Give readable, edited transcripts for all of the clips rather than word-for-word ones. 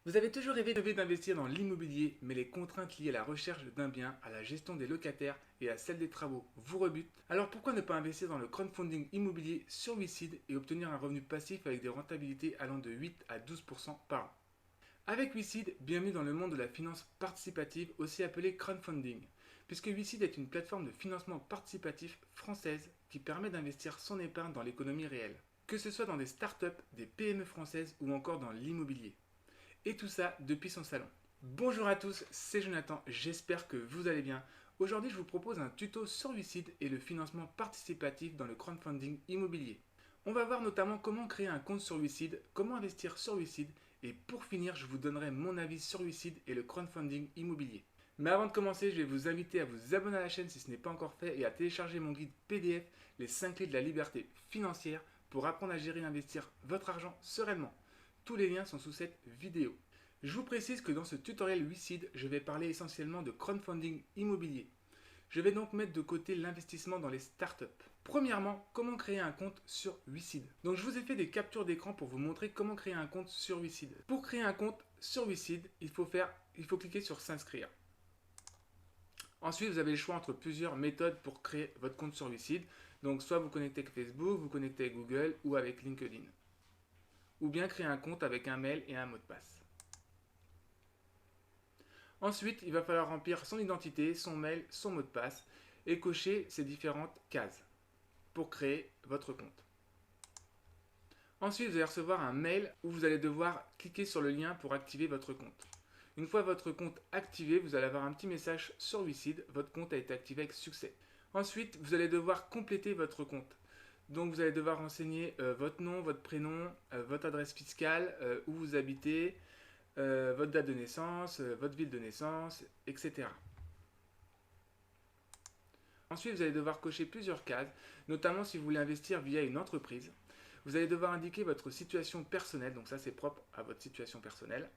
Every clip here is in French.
Vous avez toujours rêvé d'investir dans l'immobilier, mais les contraintes liées à la recherche d'un bien, à la gestion des locataires et à celle des travaux vous rebutent. Alors pourquoi ne pas investir dans le crowdfunding immobilier sur WISID et obtenir un revenu passif avec des rentabilités allant de 8 à 12% par an? Avec WISID, bienvenue dans le monde de la finance participative, aussi appelée crowdfunding, puisque WISID est une plateforme de financement participatif française qui permet d'investir son épargne dans l'économie réelle, que ce soit dans des startups, des PME françaises ou encore dans l'immobilier. Et tout ça depuis son salon. Bonjour à tous, c'est Jonathan, j'espère que vous allez bien. Aujourd'hui, je vous propose un tuto sur WISID et le financement participatif dans le crowdfunding immobilier. On va voir notamment comment créer un compte sur WISID, comment investir sur WISID et pour finir, je vous donnerai mon avis sur WISID et le crowdfunding immobilier. Mais avant de commencer, je vais vous inviter à vous abonner à la chaîne si ce n'est pas encore fait et à télécharger mon guide PDF, les 5 clés de la liberté financière pour apprendre à gérer et investir votre argent sereinement. Tous les liens sont sous cette vidéo. Je vous précise que dans ce tutoriel WISID, je vais parler essentiellement de crowdfunding immobilier. Je vais donc mettre de côté l'investissement dans les startups. Premièrement, comment créer un compte sur WISID. Donc je vous ai fait des captures d'écran pour vous montrer comment créer un compte sur WISID. Pour créer un compte sur WISID, il faut cliquer sur s'inscrire. Ensuite, vous avez le choix entre plusieurs méthodes pour créer votre compte sur WISID. Donc soit vous connectez avec Facebook, vous connectez avec Google ou avec LinkedIn. Ou bien créer un compte avec un mail et un mot de passe. Ensuite, il va falloir remplir son identité, son mail, son mot de passe et cocher ces différentes cases pour créer votre compte. Ensuite, vous allez recevoir un mail où vous allez devoir cliquer sur le lien pour activer votre compte. Une fois votre compte activé, vous allez avoir un petit message sur WISID, votre compte a été activé avec succès. Ensuite, vous allez devoir compléter votre compte. Donc vous allez devoir renseigner votre nom, votre prénom, votre adresse fiscale, où vous habitez, votre date de naissance, votre ville de naissance, etc. Ensuite, vous allez devoir cocher plusieurs cases, notamment si vous voulez investir via une entreprise. Vous allez devoir indiquer votre situation personnelle, donc ça c'est propre à votre situation personnelle.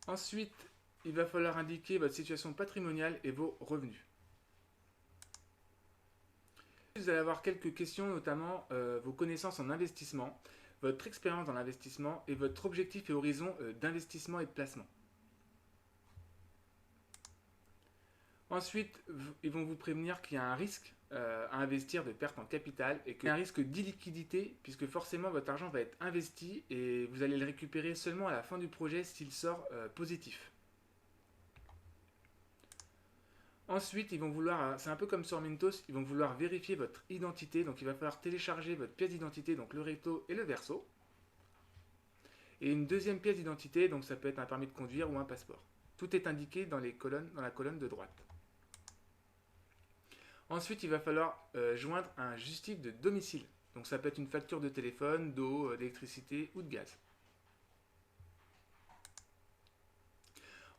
Ensuite, il va falloir indiquer votre situation patrimoniale et vos revenus. Vous allez avoir quelques questions, notamment vos connaissances en investissement, votre expérience dans l'investissement et votre objectif et horizon d'investissement et de placement. Ensuite, ils vont vous prévenir qu'il y a un risque à investir de perte en capital et qu'il y a un risque d'illiquidité puisque forcément votre argent va être investi et vous allez le récupérer seulement à la fin du projet s'il sort positif. Ensuite, ils vont vouloir, c'est un peu comme sur Mintos, ils vont vouloir vérifier votre identité. Donc il va falloir télécharger votre pièce d'identité, donc le recto et le verso. Et une deuxième pièce d'identité, donc ça peut être un permis de conduire ou un passeport. Tout est indiqué dans la colonne de droite. Ensuite, il va falloir joindre un justif de domicile. Donc ça peut être une facture de téléphone, d'eau, d'électricité ou de gaz.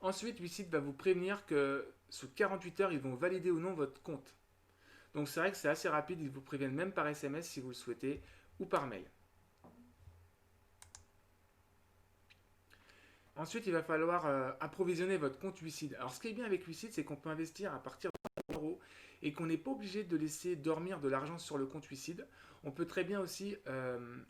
Ensuite, WISID va vous prévenir que sous 48 heures, ils vont valider ou non votre compte. Donc c'est vrai que c'est assez rapide, ils vous préviennent même par SMS si vous le souhaitez ou par mail. Ensuite, il va falloir approvisionner votre compte WISID. Alors ce qui est bien avec WISID, c'est qu'on peut investir à partir de 1 € et qu'on n'est pas obligé de laisser dormir de l'argent sur le compte WISID. On peut très bien aussi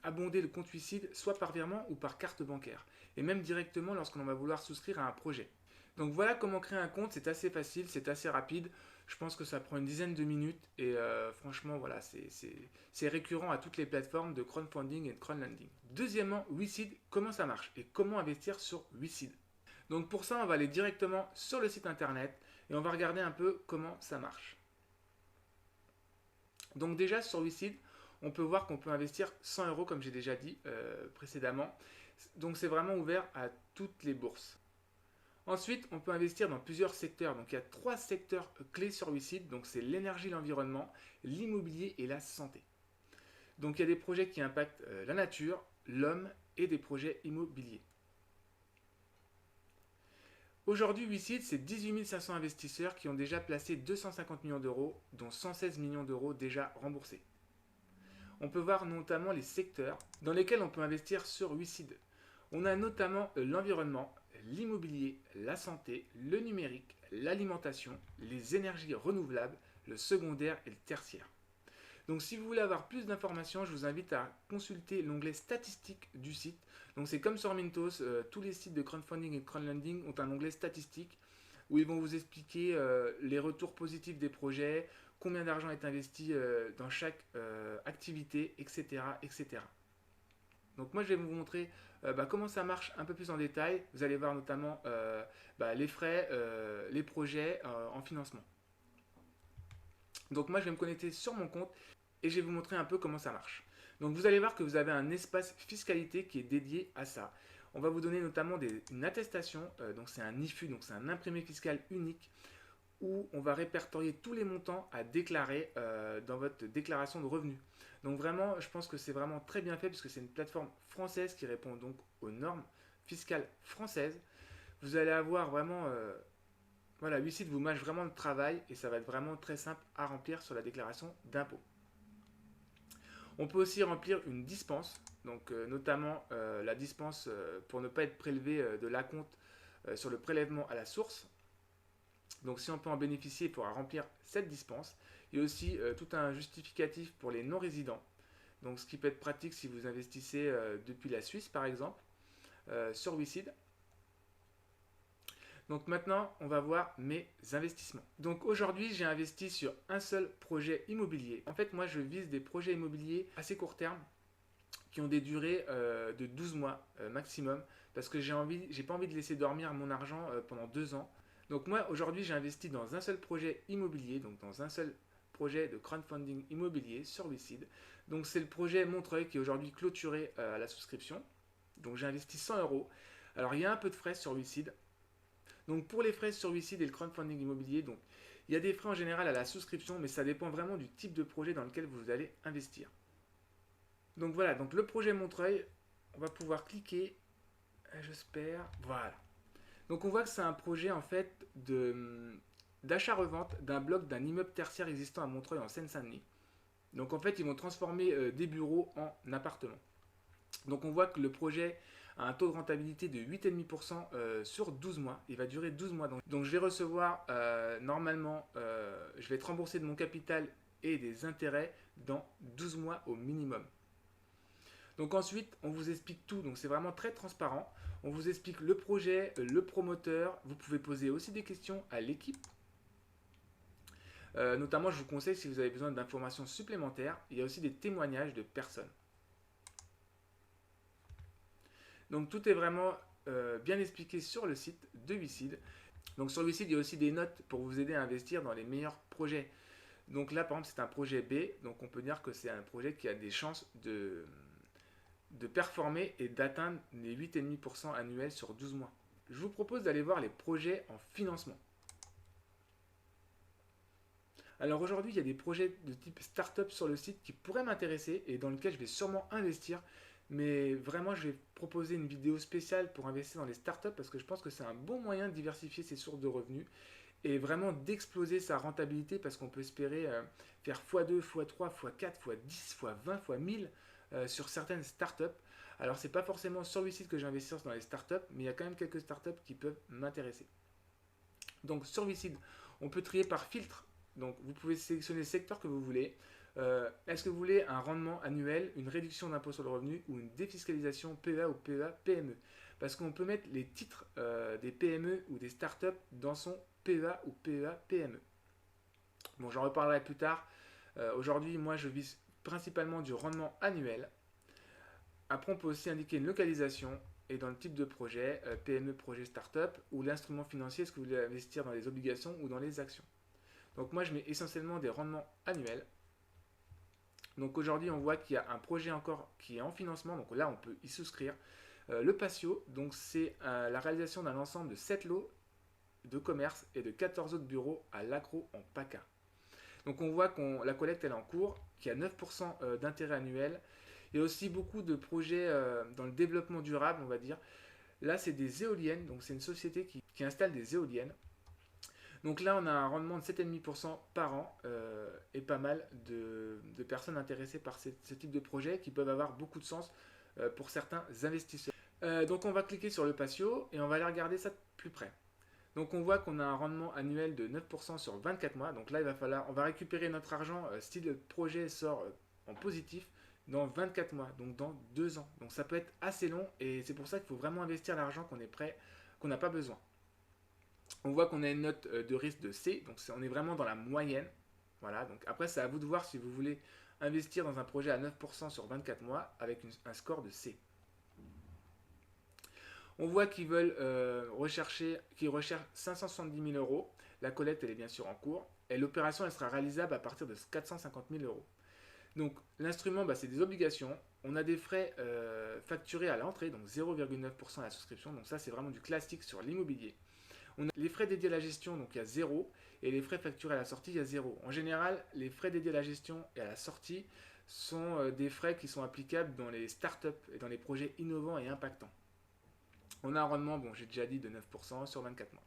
abonder le compte WISID soit par virement ou par carte bancaire. Et même directement lorsqu'on va vouloir souscrire à un projet. Donc voilà comment créer un compte, c'est assez facile, c'est assez rapide. Je pense que ça prend une dizaine de minutes et franchement voilà, c'est récurrent à toutes les plateformes de crowdfunding et de crowdlending. Deuxièmement, WISID, comment ça marche et comment investir sur WISID. Donc pour ça, on va aller directement sur le site internet et on va regarder un peu comment ça marche. Donc déjà sur WISID, on peut voir qu'on peut investir 100 € comme j'ai déjà dit précédemment. Donc c'est vraiment ouvert à toutes les bourses. Ensuite, on peut investir dans plusieurs secteurs. Donc il y a 3 secteurs clés sur WISID. Donc c'est l'énergie, l'environnement, l'immobilier et la santé. Donc il y a des projets qui impactent la nature, l'homme et des projets immobiliers. Aujourd'hui, WISID, c'est 18 500 investisseurs qui ont déjà placé 250 millions d'euros, dont 116 millions d'euros déjà remboursés. On peut voir notamment les secteurs dans lesquels on peut investir sur WISID. On a notamment l'environnement, l'immobilier, la santé, le numérique, l'alimentation, les énergies renouvelables, le secondaire et le tertiaire. Donc si vous voulez avoir plus d'informations, je vous invite à consulter l'onglet statistiques du site. Donc c'est comme sur Mintos, tous les sites de crowdfunding et de crowdlending ont un onglet statistiques où ils vont vous expliquer les retours positifs des projets, combien d'argent est investi dans chaque activité, etc., etc. Donc moi je vais vous montrer comment ça marche un peu plus en détail. Vous allez voir notamment les frais, les projets en financement. Donc moi je vais me connecter sur mon compte et je vais vous montrer un peu comment ça marche. Donc vous allez voir que vous avez un espace fiscalité qui est dédié à ça. On va vous donner notamment une attestation, donc c'est un IFU, donc c'est un imprimé fiscal unique, où on va répertorier tous les montants à déclarer dans votre déclaration de revenus. Donc vraiment, je pense que c'est vraiment très bien fait, puisque c'est une plateforme française qui répond donc aux normes fiscales françaises. Vous allez avoir vraiment... voilà, Lucide vous mâche vraiment le travail et ça va être vraiment très simple à remplir sur la déclaration d'impôt. On peut aussi remplir une dispense, donc notamment la dispense pour ne pas être prélevé de l'acompte sur le prélèvement à la source. Donc si on peut en bénéficier, il faudra remplir cette dispense. Il y a aussi tout un justificatif pour les non-résidents. Donc ce qui peut être pratique si vous investissez depuis la Suisse par exemple, sur WeSeed. Donc maintenant, on va voir mes investissements. Donc aujourd'hui, j'ai investi sur un seul projet immobilier. En fait, moi, je vise des projets immobiliers assez court terme qui ont des durées de 12 mois maximum parce que j'ai pas envie de laisser dormir mon argent pendant 2 ans. Donc moi, aujourd'hui, j'ai investi dans un seul projet immobilier, donc dans un seul projet de crowdfunding immobilier sur WeSeed. Donc c'est le projet Montreuil qui est aujourd'hui clôturé à la souscription. Donc j'ai investi 100 euros. Alors il y a un peu de frais sur WeSeed. Donc pour les frais sur WeSeed et le crowdfunding immobilier, donc, il y a des frais en général à la souscription, mais ça dépend vraiment du type de projet dans lequel vous allez investir. Donc voilà, donc le projet Montreuil, on va pouvoir cliquer, j'espère, voilà. Donc on voit que c'est un projet en fait d'achat-revente d'un bloc d'un immeuble tertiaire existant à Montreuil en Seine-Saint-Denis. Donc en fait ils vont transformer des bureaux en appartements. Donc on voit que le projet a un taux de rentabilité de 8,5% sur 12 mois. Il va durer 12 mois. Donc je vais recevoir normalement, je vais être remboursé de mon capital et des intérêts dans 12 mois au minimum. Donc ensuite, on vous explique tout. Donc c'est vraiment très transparent. On vous explique le projet, le promoteur. Vous pouvez poser aussi des questions à l'équipe. Notamment, je vous conseille si vous avez besoin d'informations supplémentaires. Il y a aussi des témoignages de personnes. Donc tout est vraiment bien expliqué sur le site de WeSeed. Donc sur WeSeed, il y a aussi des notes pour vous aider à investir dans les meilleurs projets. Donc là, par exemple, c'est un projet B. Donc on peut dire que c'est un projet qui a des chances de performer et d'atteindre les 8,5% annuels sur 12 mois. Je vous propose d'aller voir les projets en financement. Alors aujourd'hui, il y a des projets de type startup sur le site qui pourraient m'intéresser et dans lesquels je vais sûrement investir. Mais vraiment, je vais proposer une vidéo spéciale pour investir dans les startups parce que je pense que c'est un bon moyen de diversifier ses sources de revenus et vraiment d'exploser sa rentabilité parce qu'on peut espérer faire x2, x3, x4, x10, x20, x1000 sur certaines startups. Alors, c'est pas forcément sur le site que j'investis dans les startups, mais il y a quand même quelques startups qui peuvent m'intéresser. Donc, sur WeSeed, on peut trier par filtre. Donc, vous pouvez sélectionner le secteur que vous voulez. Est-ce que vous voulez un rendement annuel, une réduction d'impôt sur le revenu ou une défiscalisation PEA ou PEA PME? Parce qu'on peut mettre les titres des PME ou des startups dans son PEA ou PEA PME. Bon, j'en reparlerai plus tard. Aujourd'hui, moi, je vise principalement du rendement annuel. Après, on peut aussi indiquer une localisation et dans le type de projet, PME, projet startup, ou l'instrument financier, est-ce que vous voulez investir dans les obligations ou dans les actions. Donc moi, je mets essentiellement des rendements annuels. Donc aujourd'hui, on voit qu'il y a un projet encore qui est en financement, donc là, on peut y souscrire. Le Patio, donc c'est la réalisation d'un ensemble de 7 lots de commerce et de 14 autres bureaux à l'Accro en PACA. Donc on voit que la collecte elle est en cours, qu'il y a 9% d'intérêt annuel. Il y a aussi beaucoup de projets dans le développement durable, on va dire. Là, c'est des éoliennes, donc c'est une société qui installe des éoliennes. Donc là, on a un rendement de 7,5% par an et pas mal de personnes intéressées par ce type de projet qui peuvent avoir beaucoup de sens pour certains investisseurs. Donc on va cliquer sur le Patio et on va aller regarder ça de plus près. Donc on voit qu'on a un rendement annuel de 9% sur 24 mois. Donc là, on va récupérer notre argent si le projet sort en positif dans 24 mois, donc dans 2 ans. Donc ça peut être assez long et c'est pour ça qu'il faut vraiment investir l'argent qu'on est prêt, qu'on n'a pas besoin. On voit qu'on a une note de risque de C, donc on est vraiment dans la moyenne. Voilà, donc après c'est à vous de voir si vous voulez investir dans un projet à 9% sur 24 mois avec un score de C. On voit qu'ils recherchent 570 000 euros. La collecte, elle est bien sûr en cours. Et l'opération, elle sera réalisable à partir de 450 000 euros. Donc, l'instrument, c'est des obligations. On a des frais facturés à l'entrée, donc 0,9% à la souscription. Donc ça, c'est vraiment du classique sur l'immobilier. On a les frais dédiés à la gestion, donc il y a 0. Et les frais facturés à la sortie, il y a 0. En général, les frais dédiés à la gestion et à la sortie sont des frais qui sont applicables dans les startups et dans les projets innovants et impactants. On a un rendement, j'ai déjà dit, de 9% sur 24 mois.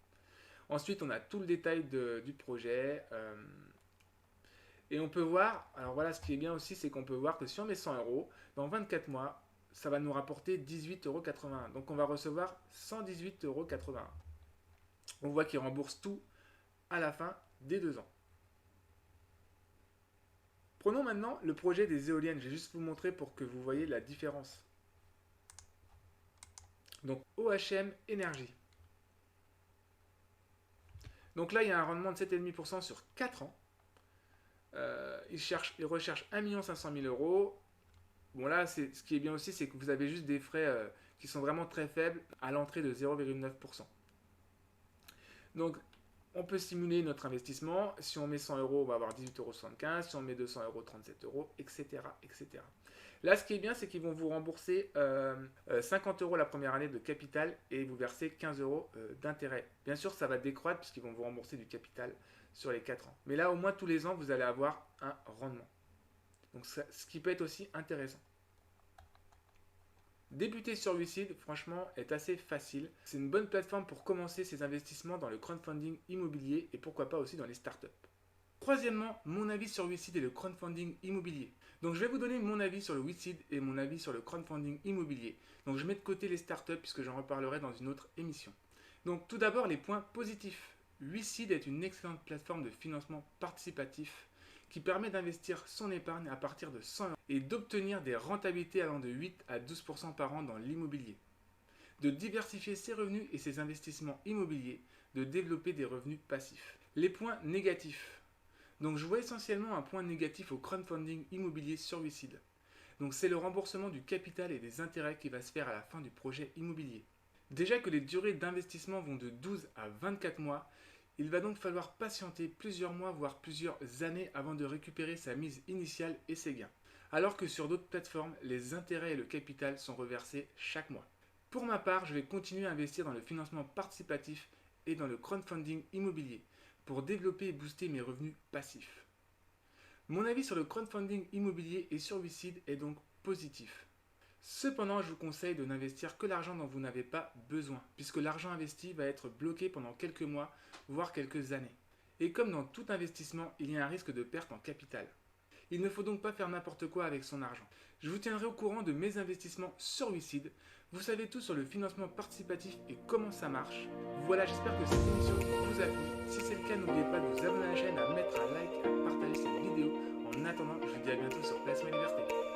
Ensuite, on a tout le détail du projet. Et on peut voir, alors voilà, ce qui est bien aussi, c'est qu'on peut voir que si on met 100 euros, dans 24 mois, ça va nous rapporter 18,81 euros. Donc on va recevoir 118,81 euros. On voit qu'il rembourse tout à la fin des 2 ans. Prenons maintenant le projet des éoliennes. Je vais juste vous montrer pour que vous voyez la différence. Donc OHM Énergie. Donc là, il y a un rendement de 7,5% sur 4 ans. Il recherche 1 500 000 euros. Bon là, ce qui est bien aussi, c'est que vous avez juste des frais qui sont vraiment très faibles à l'entrée de 0,9%. Donc, on peut simuler notre investissement. Si on met 100 euros, on va avoir 18,75 euros. Si on met 200 euros, 37 euros, etc., etc. Là, ce qui est bien, c'est qu'ils vont vous rembourser 50 euros la première année de capital et vous verser 15 euros d'intérêt. Bien sûr, ça va décroître puisqu'ils vont vous rembourser du capital sur les 4 ans. Mais là, au moins tous les ans, vous allez avoir un rendement. Donc, ce qui peut être aussi intéressant. Débuter sur WeSeed, franchement, est assez facile. C'est une bonne plateforme pour commencer ses investissements dans le crowdfunding immobilier et pourquoi pas aussi dans les startups. Troisièmement, mon avis sur WeSeed et le crowdfunding immobilier. Donc je vais vous donner mon avis sur le WeSeed et mon avis sur le crowdfunding immobilier. Donc je mets de côté les startups puisque j'en reparlerai dans une autre émission. Donc tout d'abord les points positifs. WeSeed est une excellente plateforme de financement participatif qui permet d'investir son épargne à partir de 100 euros et d'obtenir des rentabilités allant de 8 à 12% par an dans l'immobilier. De diversifier ses revenus et ses investissements immobiliers, de développer des revenus passifs. Les points négatifs. Donc je vois essentiellement un point négatif au crowdfunding immobilier sur WeSeed. Donc c'est le remboursement du capital et des intérêts qui va se faire à la fin du projet immobilier. Déjà que les durées d'investissement vont de 12 à 24 mois, il va donc falloir patienter plusieurs mois voire plusieurs années avant de récupérer sa mise initiale et ses gains. Alors que sur d'autres plateformes, les intérêts et le capital sont reversés chaque mois. Pour ma part, je vais continuer à investir dans le financement participatif et dans le crowdfunding immobilier pour développer et booster mes revenus passifs. Mon avis sur le crowdfunding immobilier et sur WeSeed est donc positif. Cependant, je vous conseille de n'investir que l'argent dont vous n'avez pas besoin, puisque l'argent investi va être bloqué pendant quelques mois, voire quelques années. Et comme dans tout investissement, il y a un risque de perte en capital. Il ne faut donc pas faire n'importe quoi avec son argent. Je vous tiendrai au courant de mes investissements sur WeSeed. Vous savez tout sur le financement participatif et comment ça marche. Voilà, j'espère que cette émission vous a plu. Si c'est le cas, n'oubliez pas de vous abonner à la chaîne, à mettre un like, à partager cette vidéo. En attendant, je vous dis à bientôt sur Placement Liberté.